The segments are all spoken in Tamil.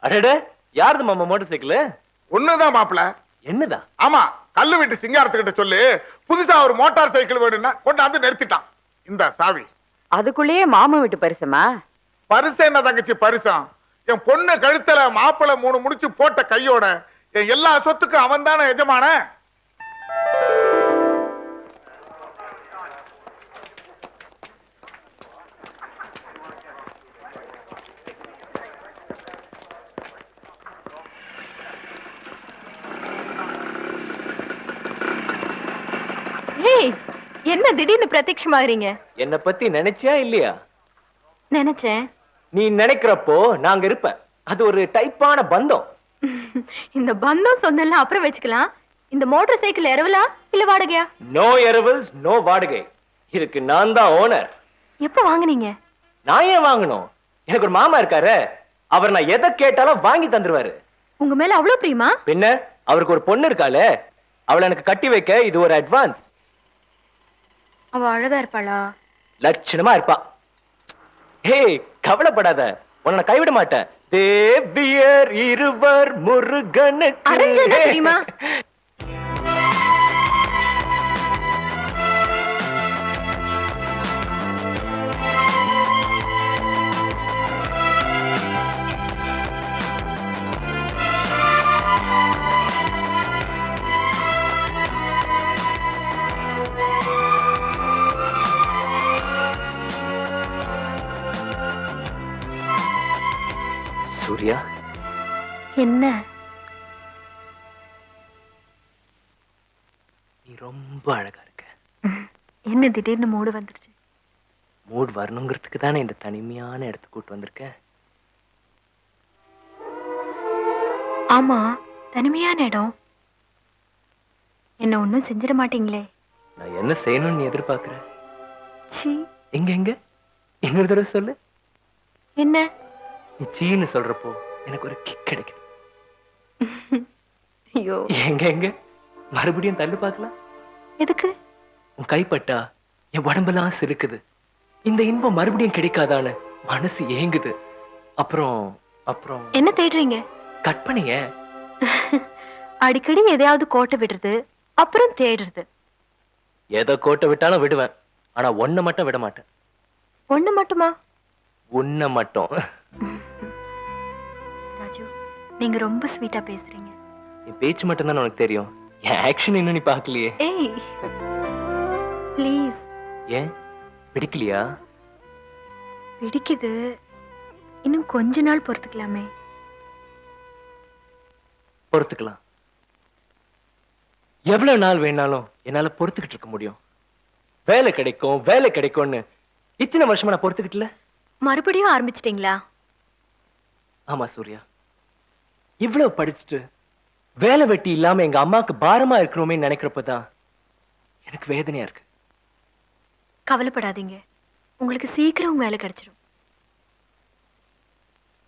அடடே, யாருது மாமா மோட்டார் சைக்கிள்? ஒண்ணுதான் மாப்பிள. என்னதா? ஆமா, கல்லு வீட்டு சிங்காரத்துக்கிட்ட சொல்லி புதுசா ஒரு மோட்டார் சைக்கிள் வேணும்னா கொண்டாந்து நிறுத்திட்டான். இந்த சாவி. அதுக்குள்ளேயே மாமா வீட்டு பரிசமா? பரிசு என்ன தங்கச்சி பரிசம்? என் பொண்ணு கழுத்துல மாப்பிளை 3 முடிச்சு போட்ட கையோட என் எல்லா சொத்துக்கும் அவன் தானே எஜமான. என்ன திடீர்னு பிரத்யட்சமாகறீங்க? என்ன பத்தி நினைச்சியா இல்லையா? நினைச்சேன். நீ நினைக்கிறப்போ நாங்க இருப்பேன். அது ஒரு டைப்பான பந்தம். இந்த பந்தம் சொன்னல அப்புறம் வச்சுக்கலாம். இந்த மோட்டார் சைக்கிள் எரவலா இல்ல வாடகையா? நோ எரவல்ஸ், நோ வாடகை. இதுக்கு நான் தான் ஓனர். எப்ப வாங்குனீங்க? நான் ஏன் வாங்கணும்? எனக்கு ஒரு மாமா இருக்காரு. அவர் நான் எதை கேட்டாலும் வாங்கி தந்துருவாரு. உங்க மேல அவ்வளவு பிரியமா? பின்ன அவருக்கு ஒரு பொண்ணு இருக்காளே, அவளை எனக்கு கட்டி வைக்க இது ஒரு அட்வான்ஸ். அவ அழகா இருப்பாளா? லட்சணமா இருப்பா. ஹே, கவலைப்படாத, உன்னை கைவிட மாட்டேன். தேவியர் இருவர் முருகனுக்கு. அரஞ்சனா தெரியுமா? சூர்யா, என்ன? நீ ரொம்ப அழகா இருக்க. என்ன திடீர்னு மூடு வந்துருச்சு? மூட் வரணுங்கிறதுக்கு தானே இந்த தனிமையான இடத்துக்கு கூட்டு வந்திருக்கேன். ஆமா, தனிமையான இடம். என்ன ஒண்ணும் செஞ்சிட மாட்டீங்களே? நான் என்ன செய்யணும்னு நீ எதிர்பார்க்கிற? சீ. எங்க எங்க இன்னொரு தடவை சொல்லு. என்ன? நீ சீன்னு சொல்றப்போ எனக்கு ஒரு கிக் கிடைக்குது. ஐயோ. எங்க எங்க மறுபடியும் தள்ளு பார்க்கலாம். எதுக்கு? உன் கைப்பட்டா என் உடம்பெல்லாம் சிலுக்குது. இந்த இன்பம் மறுபடியும் கிடைக்காதான்னு மனசு ஏங்குது. அப்புறம் அப்புறம் என்ன தேடுறீங்க? கற்பனைய. அடிக்கடி எதையாவது கோட்டை விடுறது, அப்புறம் தேடுறது. எதை கோட்டை விட்டாலும் விடுவேன். ஆனா ஒன்ன மட்டும் விட மாட்டேன். ஒண்ணு மட்டுமா? உன்னை மட்டும். ராஜு, நீங்க ரொம்ப ஸ்வீட்டா பேசுறீங்க. என் பேச்சு மட்டும் தான் உனக்கு தெரியும். என் ஆக்ஷன் இன்னும் நீ பார்க்கலையே. ஏய், ப்ளீஸ். ஏன் பிடிக்கலையா? பிடிக்குது. இன்னும் கொஞ்ச நாள் பொறுத்துக்கலாமே. பொறுத்துக்கலாம். எவ்வளவு நாள் வேணாலும் என்னால பொறுத்துக்கிட்டு இருக்க முடியும். வேலை கிடைக்கும் வேலை கிடைக்கும்னு இத்தனை வருஷமா நான் பொறுத்துக்கிட்டல. மறுபடியும் ஆரம்பிச்சிட்டீங்களா? ஆமா சூர்யா, இவ்வளவு படிச்சுட்டு வேலை வெட்டி இல்லாம எங்க அம்மாக்கு பாரமா இருக்கணுமே நினைக்கிறப்பதான் எனக்கு வேதனையா இருக்கு. கவலைப்படாதீங்க, உங்களுக்கு சீக்கிரம் வேலை கிடைச்சிடும்.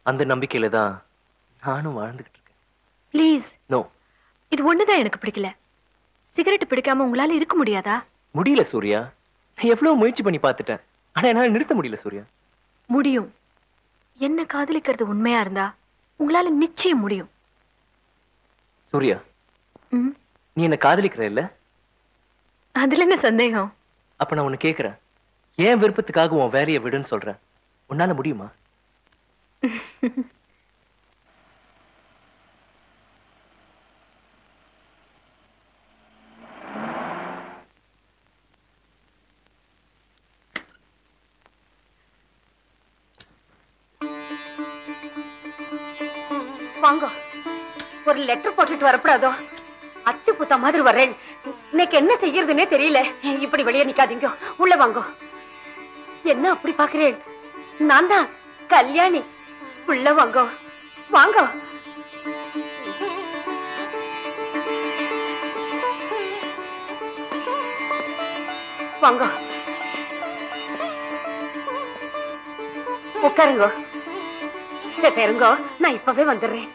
அந்த நம்பிக்கையில தான் நானும் வாழ்ந்துகிட்டு இருக்கேன். ப்ளீஸ். நோ. இது ஒண்ணுதான் எனக்கு பிடிக்கல. சிகரெட் பிடிக்காம உங்களால இருக்க முடியாதா? முடியல சூர்யா. நான் எவ்வளவு முயற்சி பண்ணி பார்த்துட்டேன். ஆனா என்னால நிறுத்த முடியல சூர்யா. முடியும். என்ன காதலிக்கிறது உண்மையா இருந்தா உங்களால நிச்சயம் முடியும். சூர்யா, நீ என்ன காதலிக்கிற இல்ல? அதுல என்ன சந்தேகம்? அப்ப நான் உன்னை கேக்குறேன், ஏன் விருப்பத்துக்காக உன் வேலையை விடுன்னு சொல்றேன். உன்னால முடியுமா? வாங்க, ஒரு லெட்டர் போட்டுட்டு வரப்படாதோ? அத்தி புத்த மாதிரி வர்றேன். இன்னைக்கு என்ன செய்யறதுன்னே தெரியல. இப்படி வெளியே நிக்காதீங்க, உள்ள வாங்க. என்ன அப்படி பாக்குறேன்? நான் தான் கல்யாணி. உள்ள வாங்க வாங்க. வாங்க, உட்காருங்க. இருங்க, நான் இப்பவே வந்துடுறேன்.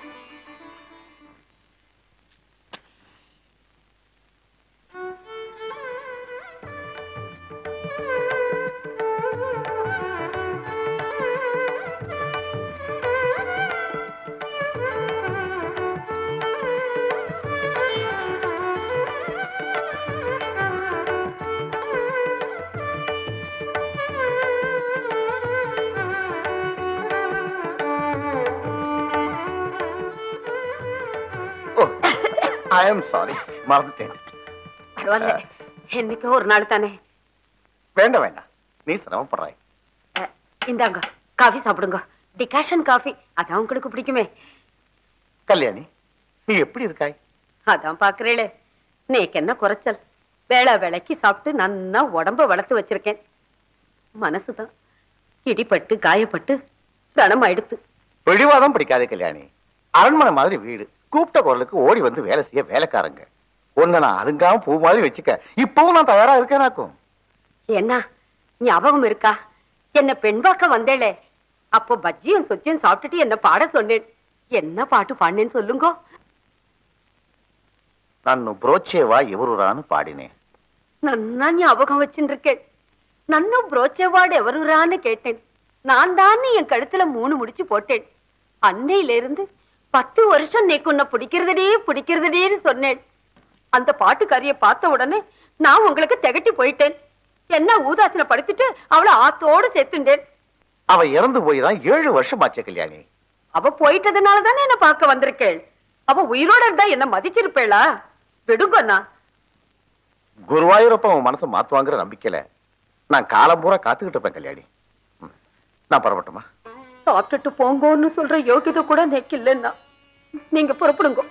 ஐ எம் சாரி, மறந்துட்டேன். பரவாயில்ல, என்னைக்கோ ஒரு நாள் தானே. வேண்டாம் வேண்டாம், நீ சிரமப்படுறாய். இந்தாங்க காஃபி சாப்பிடுங்க. டிகாஷன் காஃபி, அதான் உங்களுக்கு பிடிக்குமே. கல்யாணி, நீ எப்படி இருக்காய்? அதான் பாக்குறேளே, நேக்கு என்ன குறைச்சல். வேளா வேலைக்கு சாப்பிட்டு நன்னா உடம்ப வளர்த்து வச்சிருக்கேன். மனசுதான் இடிபட்டு காயப்பட்டு ரணமாயிடுத்து. பிடிவாதம் பிடிக்காதே கல்யாணி. அரண்மனை மாதிரி வீடு, கூப்பிட்ட குரலுக்கு ஓடி வந்து வேலை செய்ய வேலைக்காரங்க. ஒன்ன நான் அருங்காம பூ மாதிரி வச்சுக்க இப்பவும் நான் தயாரா இருக்கேனாக்கும். என்ன ஞாபகம் இருக்கா? என்ன பெண் பார்க்க வந்தேளே, அப்போ பஜ்ஜியும் சொச்சியும் சாப்பிட்டுட்டு என்ன பாட சொன்னேன். என்ன பாட்டு பாடினேன்னு சொல்லுங்க. நன்னு புரோச்சேவா எவருரான்னு பாடினேன். நன்னா ஞாபகம் வச்சுருக்கேன். நன்னும் புரோச்சேவாடு எவருரான்னு கேட்டேன். நான் தான் என் கழுத்துல 3 முடிச்சு போட்டேன். அன்னையில இருந்து 10 வருஷம் நேக்கு உன்னை பிடிக்கிறதுடேன்னு சொன்னேன். அந்த பாட்டுக்காரிய பார்த்த உடனே நான் உங்களுக்கு திகட்டி போயிட்டேன். என்ன ஊதாசனை படுத்திட்டு அவளை ஆத்தோடு சேர்த்துட்டேன். அவ இறந்து போய்தான் 7 வருஷம் ஆச்சே கல்யாணி. அவ போயிட்டதுனாலதானே என்ன பார்க்க வந்திருக்கேள். அவ உயிரோட இருந்தா என்ன மதிச்சிருப்பேளா? விடுங்கண்ணா. குருவாயூரப்ப உன் மனசை மாத்துவாங்கிற நம்பிக்கையில நான் காலம் பூரா காத்துக்கிட்டு இருப்பேன் கல்யாணி. நான் பரவட்டுமா? சாப்பிட்டுட்டு போங்கன்னு சொல்ற யோகிதை கூட நேக்கு இல்லைன்னா நீங்க புறப்படுங்க.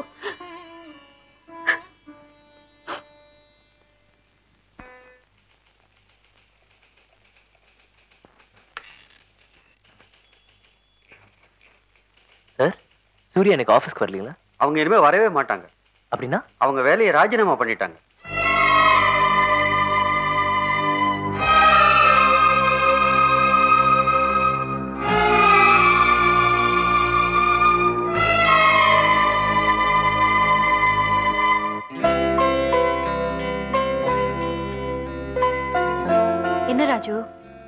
சார், சூர்யா எனக்கு ஆபீஸ்க்கு வரலீங்களா? அவங்க இனிமே வரவே மாட்டாங்க. அப்படின்னா அவங்க வேலையை ராஜினாமா பண்ணிட்டாங்க. என்ன ராஜு,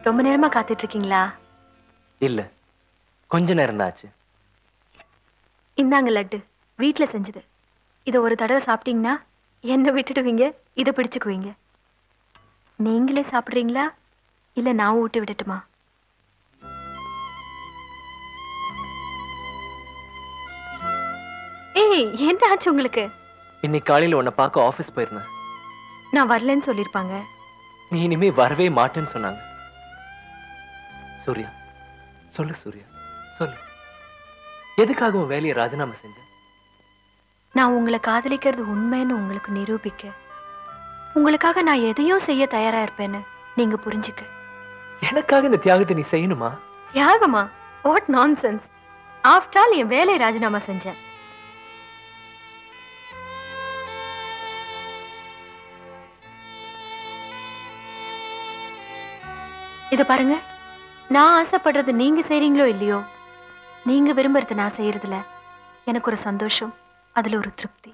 ரொம்ப நேரமா காத்துட்டு இருக்கீங்களா? இல்ல, கொஞ்ச நேரம் தான் ஆச்சு. இந்தாங்க லட்டு, வீட்டுல செஞ்சது. இத ஒரு தடவை சாப்பிட்டீங்கன்னா என்ன விட்டுடுவீங்க, இதை பிடிச்சுக்குவீங்க. நீங்களே சாப்பிடுறீங்களா இல்ல நான் ஊட்டி விடட்டுமா? ஏய், என்ன ஆச்சு உங்களுக்கு? இன்னைக்கு காலையில உன்னை பார்க்க ஆபீஸ் போயிருந்தேன். நான் வரலன்னு சொல்லிருப்பாங்க. நீ இனிமே வரவே மாட்டேன்னு சொன்னாங்க. சூர்யா, சொல்லு சூர்யா, சொல்லு. எதுக்காக உன் வேலையை ராஜினாமா செஞ்ச? நான் உங்களை காதலிக்கிறது உண்மைன்னு உங்களுக்கு நிரூபிக்க, உங்களுக்காக நான் எதையும் செய்ய தயாரா இருப்பேன்னு நீங்க புரிஞ்சுக்க. எனக்காக இந்த தியாகத்தை நீ செய்யணுமா? தியாகமா? What nonsense. ஆஃப்டர் ஆல் என் வேலையை ராஜினாமா செஞ்சேன். இத பாருங்க, நான் ஆசைப்படுறது நீங்க செய்றீங்களோ இல்லையோ, நீங்க விரும்புறது நான் செய்யறதுல எனக்கு ஒரு சந்தோஷம், அதுல ஒரு திருப்தி.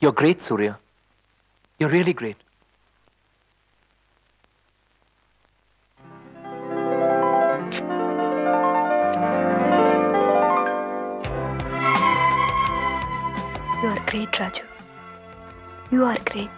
You're great, Surya. You're really great. You are great, Raju. You are great.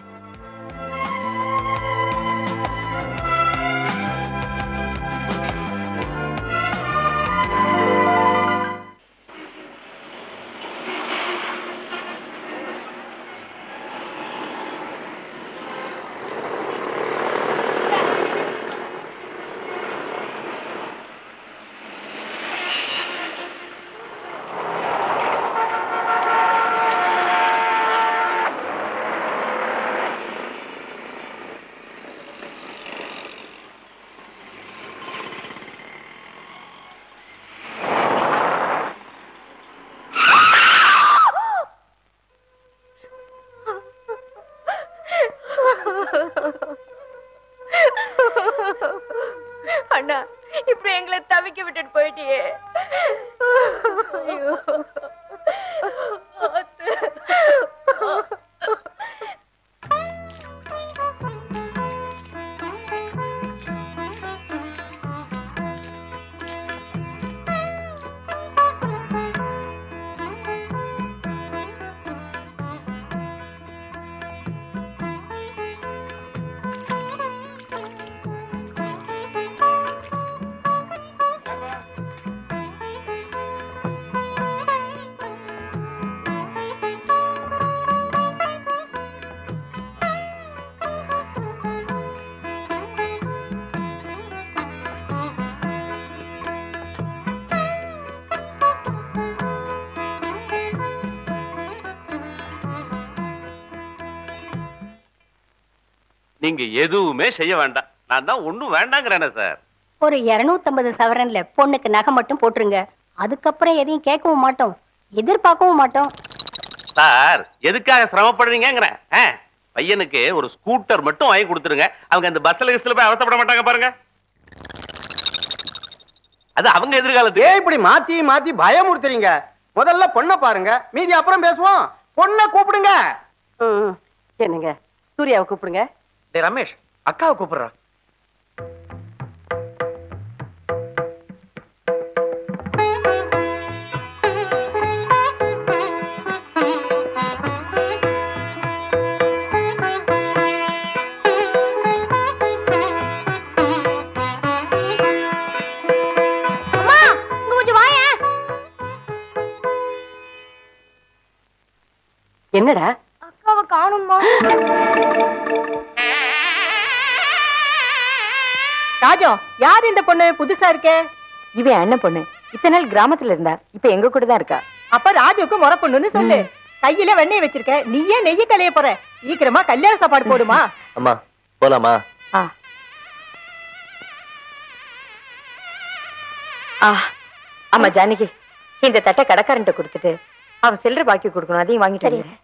அண்ணா, இப்படி எங்களை தவிக்க விட்டுட்டு போயிட்டியே. ஐயோ. நீங்க எதுவுமே செய்ய வேண்டாம். நான் தான் ஒண்ணும் வேண்டாங்கிறேனே சார். ஒரு 250 சவரன்ல பொண்ணுக்கு நகை மட்டும் போட்டுருங்க. அதுக்கப்புறம் எதையும் கேட்கவும் மாட்டோம், எதிர்பார்க்கவும் மாட்டோம். சார் எதுக்காக சிரமப்படுறீங்கிறேன். பையனுக்கு ஒரு ஸ்கூட்டர் மட்டும் வாங்கி கொடுத்துருங்க. அவங்க அந்த பஸ்ல கிஸ்ல போய் அவசப்பட மாட்டாங்க பாருங்க. அது அவங்க எதிர்காலத்துக்கு. ஏன் இப்படி மாத்தி மாத்தி பயமுறுத்துறீங்க? முதல்ல பொண்ணை பாருங்க, மீதி அப்புறம் பேசுவோம். பொண்ணை கூப்பிடுங்க. என்னங்க சூர்யாவை கூப்பிடுங்க. டேய் ரமேஷ், அக்காவை கூப்பிடுறா. அம்மா, இங்க கொஞ்சம் வாயேன். என்னடா அக்காவை காணும்மா. ராஜம், யார் இந்த பொண்ணு புதுசா இருக்கே? இவன் அண்ணன் பொண்ணு. இத்தனை நாள் கிராமத்துல இருந்தா, இப்ப எங்க கூட தான் இருக்கா. அப்ப ராஜுக்கு முறை பொண்ணுன்னு சொல்லு. கையில வெண்ணெய் வச்சிருக்க, நீயே நெய்ய கலைய போற. சீக்கிரமா கல்யாண சாப்பாடு போடுமா. அம்மா போலாமா? ஆமா ஜானகி, இந்த தட்டை கடைக்காரன்ட்ட கொடுத்துட்டு அவன் சில்லறை பாக்கி கொடுக்கணும், அதையும் வாங்கிட்டு வந்துடுறேன்.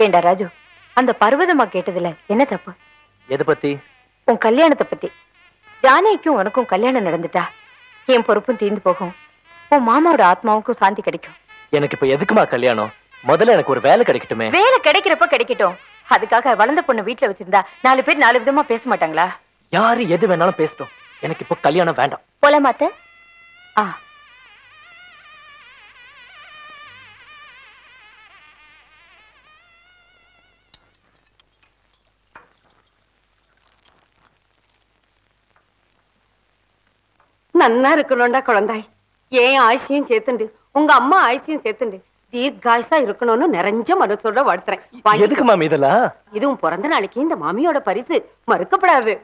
ஏண்டா ராஜு, அந்த பர்வதமா கேட்டதுல என்ன தப்பு? எதை பத்தி? உன் கல்யாணத்தை பத்தி. ஜானகிக்கும் உனக்கும் கல்யாணம் நடந்துட்டா என் பொறுப்பும் தீர்ந்து போகும், உன் மாமாவோட ஆத்மாவுக்கும் சாந்தி கிடைக்கும். எனக்கு இப்ப எதுக்குமா கல்யாணம்? முதல்ல எனக்கு ஒரு வேலை கிடைக்கட்டுமே. வேலை கிடைக்கிறப்ப கிடைக்கட்டும். அதுக்காக வளர்ந்த பொண்ணு வீட்டுல வச்சிருந்தா 4 பேர் 4 விதமா பேச மாட்டாங்களா? யாரு எது வேணாலும் பேசட்டும், எனக்கு இப்ப கல்யாணம் வேண்டாம். போலாமாத்த? நன்னா இருக்கணும்டா குழந்தாய். ஏன் ஆயுசியும் சேர்த்துண்டு, உங்க அம்மா ஆயுசியும் சேர்த்துண்டு தீர்காயுசா இருக்கணும்னு நிறைஞ்ச மனசோட வாழ்த்துறேன். எதுக்கு மாமி இதெல்லாம்? இதுவும் பிறந்த நாளைக்கு இந்த மாமியோட பரிசு மறுக்கப்படாது.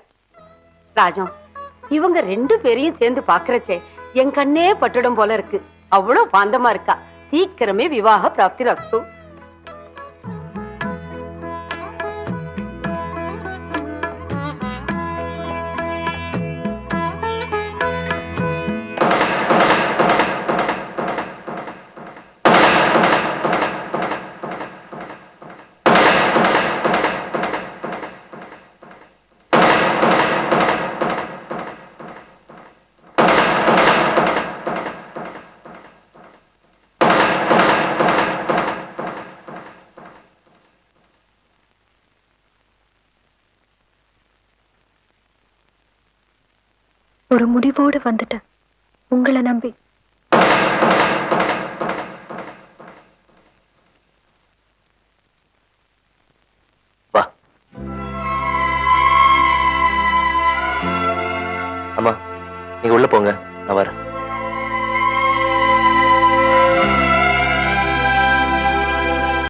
ராஜம், இவங்க 2 பேரையும் சேர்ந்து பாக்குறச்சே என் கண்ணே பட்டுடும் போல இருக்கு. அவ்வளவு பாந்தமா இருக்கா. சீக்கிரமே விவாக பிராப்தி ரஸ்து. ஒரு முடிவோடு வந்துட்டேன் உங்களை நம்பி. வா அம்மா, நீங்க உள்ள போங்க, நான் வரேன்.